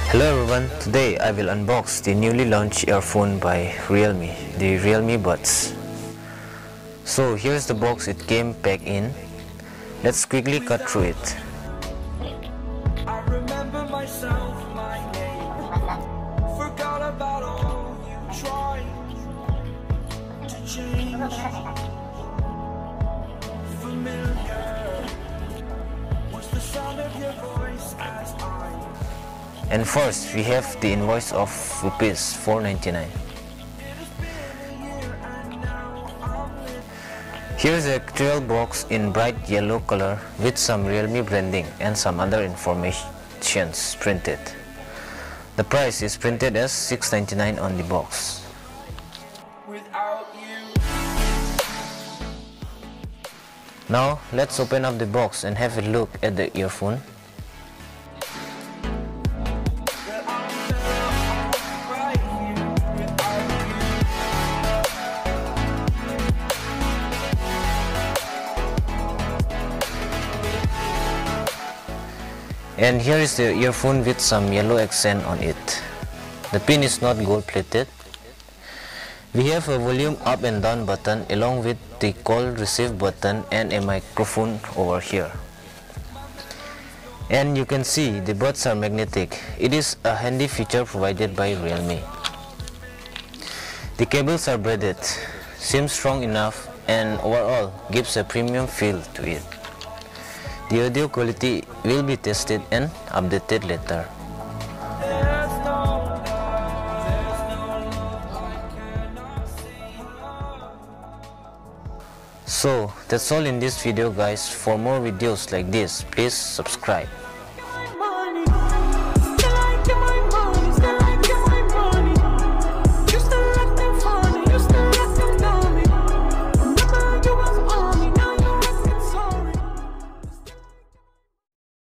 Hello everyone, today I will unbox the newly launched earphone by Realme, the Realme Buds. So here's the box it came packed in. Let's quickly cut through it. I remember myself, my name. Forgot about all you tried to change. Familiar was the sound of your voice as And first we have the invoice of Rs 499. Here's the actual box in bright yellow color with some Realme branding and some other information printed. The price is printed as $6.99 on the box. Now let's open up the box and have a look at the earphone. And here is the earphone with some yellow accent on it. The pin is not gold plated. We have a volume up and down button along with the call receive button and a microphone over here. And you can see the buds are magnetic. It is a handy feature provided by Realme. The cables are braided, seems strong enough, and overall gives a premium feel to it. The audio quality will be tested and updated later. So that's all in this video guys. For more videos like this, please subscribe.